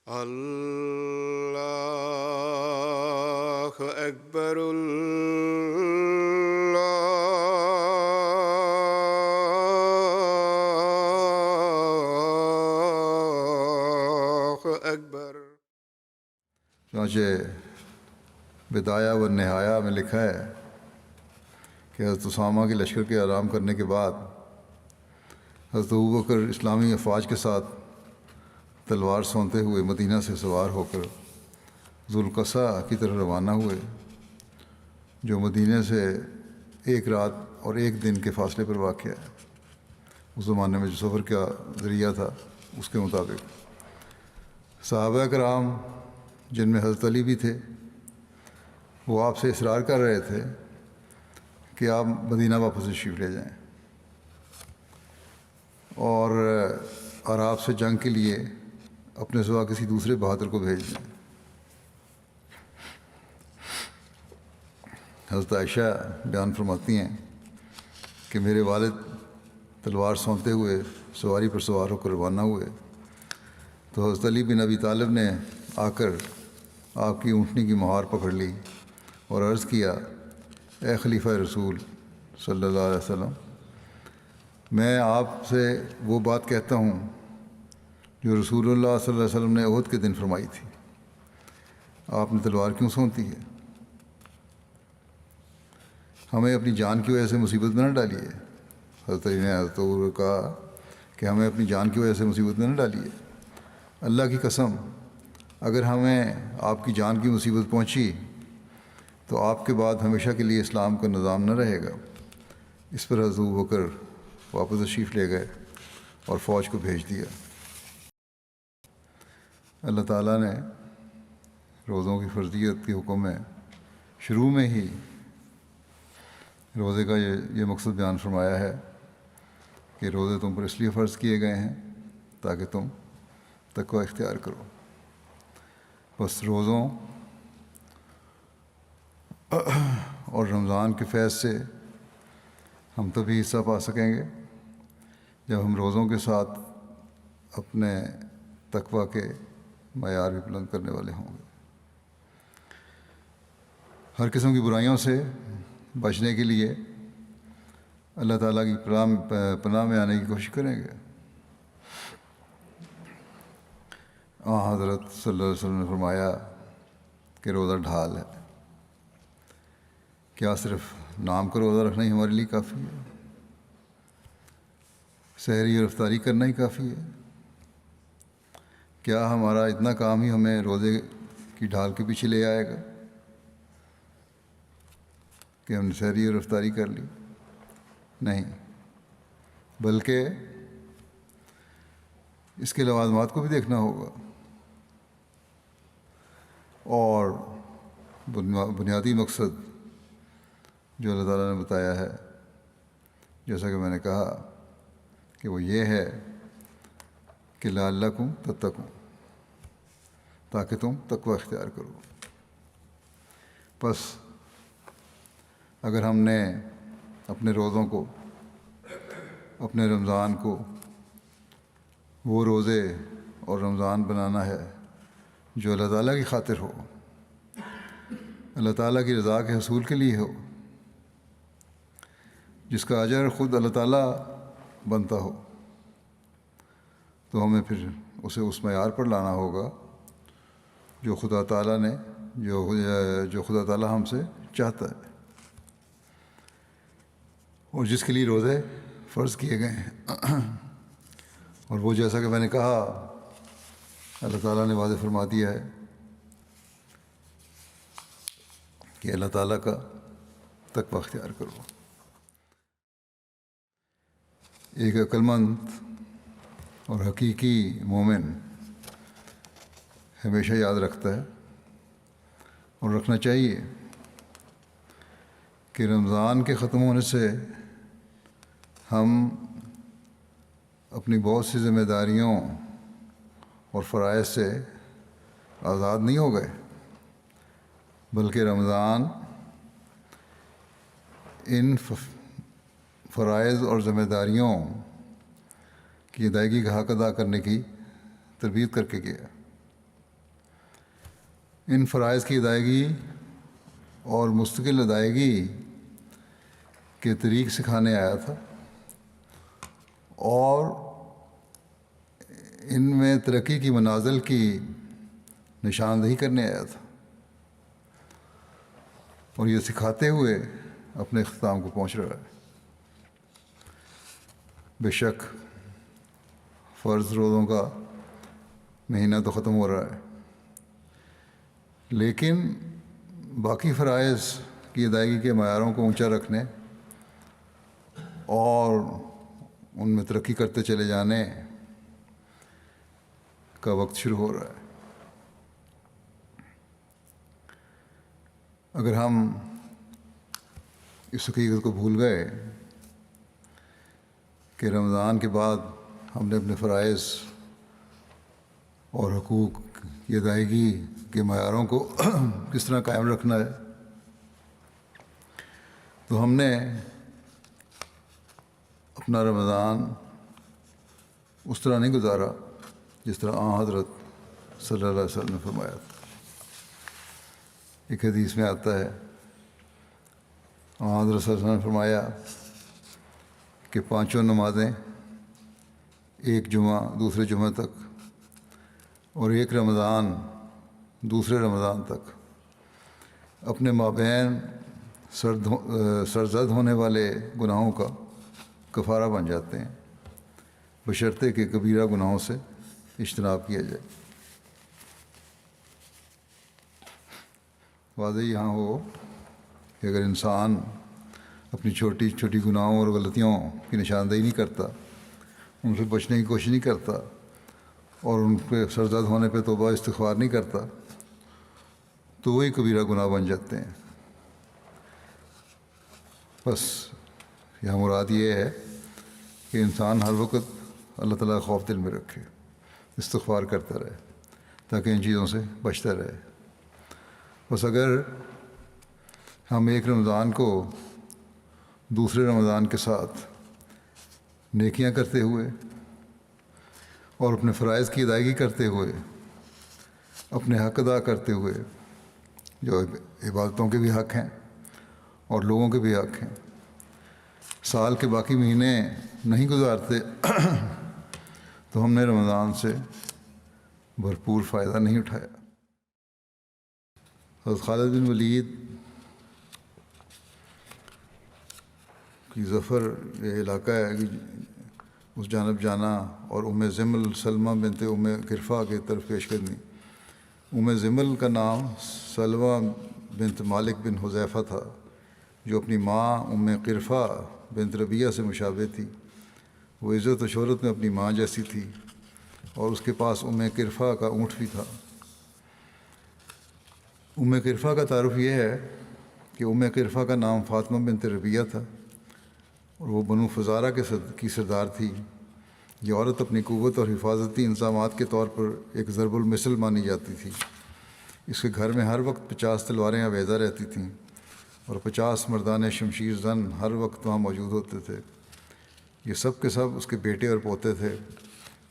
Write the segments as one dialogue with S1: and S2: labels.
S1: اللہ اکبر اللہ اکبر۔
S2: چنانچہ بدایہ و نہایہ میں لکھا ہے کہ حضرت اسامہ کے لشکر کے آرام کرنے کے بعد حضرت ابوبکر اسلامی افواج کے ساتھ تلوار سونتے ہوئے مدینہ سے سوار ہو کر ذوالقصہ کی طرف روانہ ہوئے، جو مدینہ سے 1 رات اور 1 دن کے فاصلے پر واقع ہے۔ اس زمانے میں جو سفر کا ذریعہ تھا اس کے مطابق صحابہ کرام، جن میں حضرت علی بھی تھے، وہ آپ سے اصرار کر رہے تھے کہ آپ مدینہ واپس تشریف لے جائیں اور آپ سے جنگ کے لیے اپنے سوا کسی دوسرے بہادر کو بھیج دیں۔ حضرت عائشہ بیان فرماتی ہیں کہ میرے والد تلوار سونتے ہوئے سواری پر سوار ہو کر روانہ ہوئے تو حضرت علی بن ابی طالب نے آ کر آپ کی اونٹنی کی مہار پکڑ لی اور عرض کیا، اے خلیفہ رسول صلی اللہ علیہ وسلم، میں آپ سے وہ بات کہتا ہوں جو رسول اللہ صلی اللہ علیہ وسلم نے احد کے دن فرمائی تھی، آپ نے تلوار کیوں سونتی ہے؟ ہمیں اپنی جان کی وجہ سے مصیبت میں نہ ڈالیے۔ حضرت علی نے حضرت عمر کو کہا کہ ہمیں اپنی جان کی وجہ سے مصیبت میں نہ ڈالیے، اللہ کی قسم اگر ہمیں آپ کی جان کی مصیبت پہنچی تو آپ کے بعد ہمیشہ کے لیے اسلام کا نظام نہ رہے گا۔ اس پر حضرت ابوبکر واپس تشریف لے گئے اور فوج کو بھیج دیا۔ اللہ تعالیٰ نے روزوں کی فرضیت کے حکم میں شروع میں ہی روزے کا یہ مقصد بیان فرمایا ہے کہ روزے تم پر اس لیے فرض کیے گئے ہیں تاکہ تم تقوی اختیار کرو۔ بس روزوں اور رمضان کے فیض سے ہم تبھی حصہ پا سکیں گے جب ہم روزوں کے ساتھ اپنے تقوی کے معیار بھی بلند کرنے والے ہوں گے۔ ہر قسم کی برائیوں سے بچنے کے لیے اللہ تعالیٰ کی پناہ میں آنے کی کوشش کریں گے۔ حضرت صلی اللہ علیہ وسلم نے فرمایا کہ روزہ ڈھال ہے، کیا صرف نام کا روزہ رکھنا ہی ہمارے لیے کافی ہے؟ سحری اور افطاری کرنا ہی کافی ہے؟ کیا ہمارا اتنا کام ہی ہمیں روزے کی ڈھال کے پیچھے لے آئے گا کہ ہم نے سحری اور افطاری کر لی؟ نہیں، بلکہ اس کے لوازمات کو بھی دیکھنا ہوگا اور بنیادی مقصد جو اللہ تعالیٰ نے بتایا ہے، جیسا کہ میں نے کہا کہ وہ یہ ہے کہ لعلکم تتقون، تاکہ تم تقوی اختیار کرو۔ پس اگر ہم نے اپنے روزوں کو، اپنے رمضان کو وہ روزے اور رمضان بنانا ہے جو اللہ تعالیٰ کی خاطر ہو، اللہ تعالیٰ کی رضا کے حصول کے لیے ہو، جس کا اجر خود اللہ تعالیٰ بنتا ہو، تو ہمیں پھر اسے اس معیار پر لانا ہوگا جو خدا تعالیٰ نے جو خدا تعالیٰ ہم سے چاہتا ہے اور جس کے لیے روزے فرض کیے گئے ہیں۔ اور وہ جیسا کہ میں نے کہا اللہ تعالیٰ نے واضح فرما دیا ہے کہ اللہ تعالیٰ کا تقوی اختیار کرو۔ ایک عقل مند اور حقیقی مومن ہمیشہ یاد رکھتا ہے اور رکھنا چاہیے کہ رمضان کے ختم ہونے سے ہم اپنی بہت سی ذمہ داریوں اور فرائض سے آزاد نہیں ہو گئے، بلکہ رمضان ان فرائض اور ذمہ داریوں کی ادائیگی کا حق ادا کرنے کی تربیت کر کے گیا۔ ان فرائض کی ادائیگی اور مستقل ادائیگی کے طریق سکھانے آیا تھا اور ان میں ترقی کی منازل کی نشاندہی کرنے آیا تھا، اور یہ سکھاتے ہوئے اپنے اختتام کو پہنچ رہا ہے۔ بے شک فرض روزوں کا مہینہ تو ختم ہو رہا ہے، لیکن باقی فرائض کی ادائیگی کے معیاروں کو اونچا رکھنے اور ان میں ترقی کرتے چلے جانے کا وقت شروع ہو رہا ہے۔ اگر ہم اس حقیقت کو بھول گئے کہ رمضان کے بعد ہم نے اپنے فرائض اور حقوق کی ادائیگی کے معیاروں کو کس طرح قائم رکھنا ہے، تو ہم نے اپنا رمضان اس طرح نہیں گزارا جس طرح آن حضرت صلی اللہ علیہ وسلم نے فرمایا تھا۔ ایک حدیث میں آتا ہے، آن حضرت صلی اللہ علیہ وسلم نے فرمایا کہ 5 نمازیں، ایک جمعہ دوسرے جمعہ تک، اور ایک رمضان دوسرے رمضان تک اپنے مابین سرزد ہونے والے گناہوں کا کفارہ بن جاتے ہیں، بشرطے کہ کبیرہ گناہوں سے اجتناب کیا جائے۔ واضح یہاں ہو کہ اگر انسان اپنی چھوٹی چھوٹی گناہوں اور غلطیوں کی نشاندہی نہیں کرتا، ان سے بچنے کی کوشش نہیں کرتا، اور ان پہ سرزد ہونے پہ توبہ استغفار نہیں کرتا، تو وہی کبیرہ گناہ بن جاتے ہیں۔ بس یہاں مراد یہ ہے کہ انسان ہر وقت اللہ تعالیٰ کا خوف دل میں رکھے، استغفار کرتا رہے تاکہ ان چیزوں سے بچتا رہے۔ بس اگر ہم ایک رمضان کو دوسرے رمضان کے ساتھ نیکیاں کرتے ہوئے اور اپنے فرائض کی ادائیگی کرتے ہوئے، اپنے حق ادا کرتے ہوئے، جو عبادتوں کے بھی حق ہیں اور لوگوں کے بھی حق ہیں، سال کے باقی مہینے نہیں گزارتے تو ہم نے رمضان سے بھرپور فائدہ نہیں اٹھایا۔ حضرت خالد بن ولید کی ظفر یہ علاقہ ہے کہ اس جانب جانا اور زمل سلمہ بنت قرفہ کی طرف پیش قدمی۔ زمل کا نام سلمہ بنت مالک بن حذیفہ تھا، جو اپنی ماں قرفہ بنت ربیعہ سے مشابہ تھی۔ وہ عزت و شہرت میں اپنی ماں جیسی تھی، اور اس کے پاس قرفہ کا اونٹ بھی تھا۔ قرفہ کا تعارف یہ ہے کہ قرفہ کا نام فاطمہ بنت ربیعہ تھا، اور وہ بنو فزارہ کی سردار تھی۔ یہ عورت اپنی قوت اور حفاظتی انتظامات کے طور پر ایک ضرب المثل مانی جاتی تھی۔ اس کے گھر میں ہر وقت 50 تلواریں آویزہ رہتی تھیں، اور 50 مردان شمشیر زن ہر وقت وہاں موجود ہوتے تھے۔ یہ سب کے سب اس کے بیٹے اور پوتے تھے۔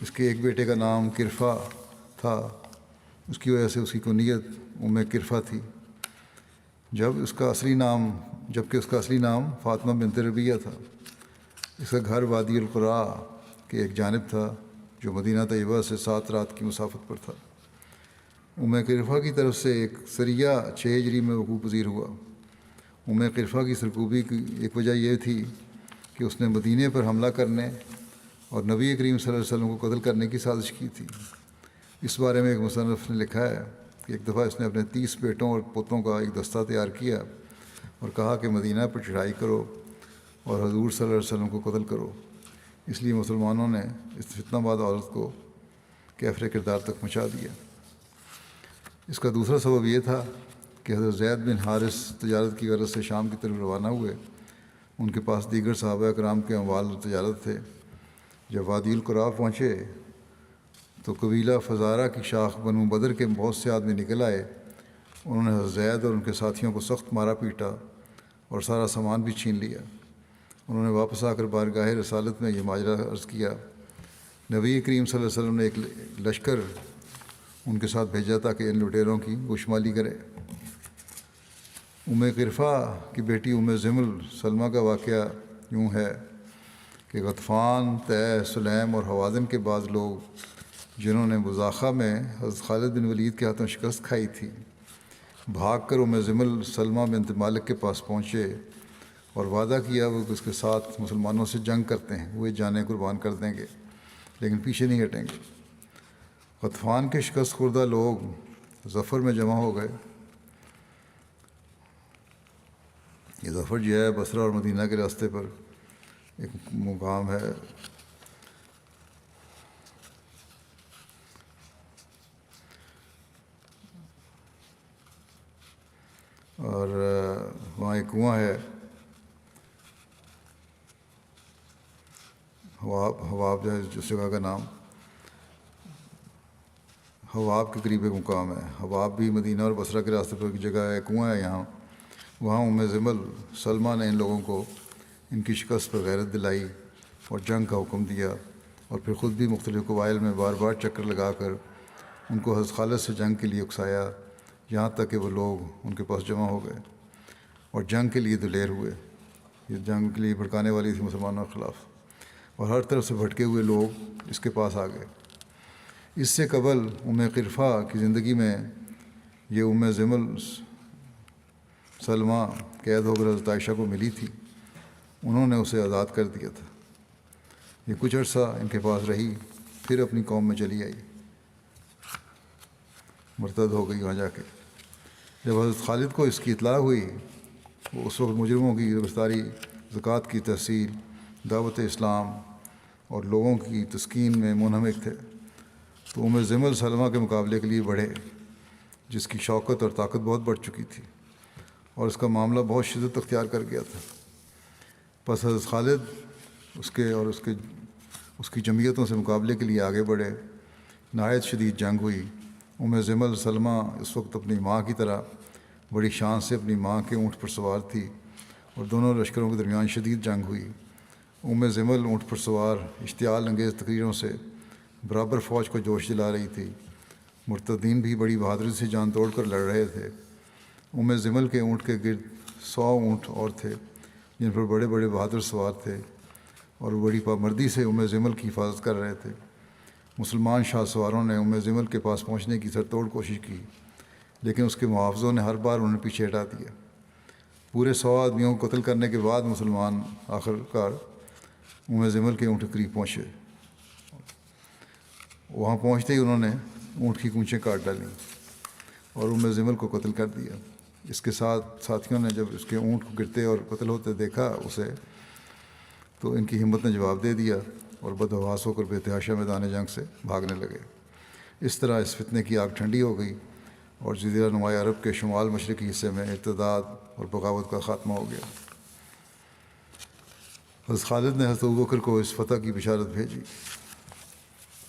S2: اس کے ایک بیٹے کا نام قرفہ تھا، اس کی وجہ سے اس کی کنیت قرفہ تھی، جبکہ اس کا اصلی نام فاطمہ بنت ربیعہ تھا۔ اس کا گھر وادی القرا کے ایک جانب تھا، جو مدینہ طیبہ سے 7 رات کی مسافت پر تھا۔ قرفہ کی طرف سے ایک سریہ 6 ہجری میں وقوع پذیر ہوا۔ قرفہ کی سرکوبی کی ایک وجہ یہ تھی کہ اس نے مدینے پر حملہ کرنے اور نبی کریم صلی اللہ علیہ وسلم کو قتل کرنے کی سازش کی تھی۔ اس بارے میں ایک مصنف نے لکھا ہے کہ ایک دفعہ اس نے اپنے 30 بیٹوں اور پوتوں کا ایک دستہ تیار کیا اور کہا کہ مدینہ پر چڑھائی کرو اور حضور صلی اللہ علیہ وسلم کو قتل کرو۔ اس لیے مسلمانوں نے اس فتنہ باد عورت کو کیفر کردار تک پہنچا دیا۔ اس کا دوسرا سبب یہ تھا کہ حضرت زید بن حارث تجارت کی غرض سے شام کی طرف روانہ ہوئے۔ ان کے پاس دیگر صحابہ کرام کے اموال و تجارت تھے۔ جب وادی القرا پہنچے تو قبیلہ فزارہ کی شاخ بنو بدر کے بہت سے آدمی نکل آئے۔ انہوں نے حضرت زید اور ان کے ساتھیوں کو سخت مارا پیٹا اور سارا سامان بھی چھین لیا۔ انہوں نے واپس آ کر بارگاہ رسالت میں یہ ماجرا عرض کیا۔ نبی کریم صلی اللہ علیہ وسلم نے ایک لشکر ان کے ساتھ بھیجا تاکہ ان لٹیروں کی گوشمالی کرے۔ قرفہ کی بیٹی زمل سلمہ کا واقعہ یوں ہے کہ غطفان، طے، سلیم اور حوازن کے بعض لوگ جنہوں نے مزاخہ میں حضرت خالد بن ولید کے ہاتھوں شکست کھائی تھی، بھاگ کر زمل سلمہ بنت مالک کے پاس پہنچے اور وعدہ کیا وہ اس کے ساتھ مسلمانوں سے جنگ کرتے ہیں، وہ جانیں قربان کر دیں گے لیکن پیچھے نہیں ہٹیں گے۔ غطفان کے شکست خوردہ لوگ ظفر میں جمع ہو گئے۔ یہ ظفر جو ہے بصرہ اور مدینہ کے راستے پر ایک مقام ہے۔ اور وہاں ایک کنواں ہے، حواب جو ہے جس جگہ کا نام حواب کے قریب ایک مقام ہے۔ حواب بھی مدینہ اور بصرہ کے راستے پر ایک جگہ ہے، کنواں ہے یہاں۔ وہاں زمل سلمہ نے ان لوگوں کو ان کی شکست پر غیرت دلائی اور جنگ کا حکم دیا، اور پھر خود بھی مختلف قبائل میں بار بار چکر لگا کر ان کو حضرت خالد سے جنگ کے لیے اکسایا، یہاں تک کہ وہ لوگ ان کے پاس جمع ہو گئے اور جنگ کے لیے دلیر ہوئے۔ یہ جنگ کے لیے بھڑکانے والی تھی مسلمانوں کے خلاف، اور ہر طرف سے بھٹکے ہوئے لوگ اس کے پاس آ گئے۔ اس سے قبل قرفہ کی زندگی میں یہ زمل سلمہ قید ہو کر حضرت عائشہ کو ملی تھی، انہوں نے اسے آزاد کر دیا تھا۔ یہ کچھ عرصہ ان کے پاس رہی، پھر اپنی قوم میں چلی آئی، مرتد ہو گئی وہاں جا کے۔ جب حضرت خالد کو اس کی اطلاع ہوئی، وہ اس وقت مجرموں کی گرفتاری، زکوٰۃ کی تحصیل، دعوت اسلام اور لوگوں کی تسکین میں منہمک تھے، تو زمل سلمہ کے مقابلے کے لیے بڑھے، جس کی شوکت اور طاقت بہت بڑھ چکی تھی اور اس کا معاملہ بہت شدت اختیار کر گیا تھا۔ پس حضرت خالد اس کی جمعیتوں سے مقابلے کے لیے آگے بڑھے۔ نہایت شدید جنگ ہوئی۔ زمل سلمہ اس وقت اپنی ماں کی طرح بڑی شان سے اپنی ماں کے اونٹ پر سوار تھی، اور دونوں لشکروں کے درمیان شدید جنگ ہوئی۔ زمل اونٹ پر سوار اشتعال انگیز تقریروں سے برابر فوج کو جوش دلا رہی تھی۔ مرتدین بھی بڑی بہادری سے جان توڑ کر لڑ رہے تھے۔ زمل کے اونٹ کے گرد 100 اونٹ اور تھے جن پر بڑے بڑے بہادر سوار تھے، اور بڑی پابندی سے زمل کی حفاظت کر رہے تھے۔ مسلمان شاہ سواروں نے زمل کے پاس پہنچنے کی سر توڑ کوشش کی، لیکن اس کے محافظوں نے ہر بار انہیں پیچھے ہٹا دیا۔ پورے 100 آدمیوں کو قتل کرنے کے بعد مسلمان آخر کار زمل کے اونٹ کے قریب پہنچے۔ وہاں پہنچتے ہی انہوں نے اونٹ کی کونچیں کاٹ ڈالیں اور زمل کو قتل کر دیا۔ اس کے ساتھیوں نے جب اس کے اونٹ کو گرتے اور قتل ہوتے دیکھا اسے، تو ان کی ہمت نے جواب دے دیا اور بدحواس ہو کر بے تحاشا میدان جنگ سے بھاگنے لگے۔ اس طرح اس فتنے کی آگ ٹھنڈی ہو گئی اور جزیرہ نمایاں عرب کے شمال مشرقی حصے میں ارتداد اور بغاوت کا خاتمہ ہو گیا۔ حضرت خالد نے حضرت ابوبکر کو اس فتح کی بشارت بھیجی۔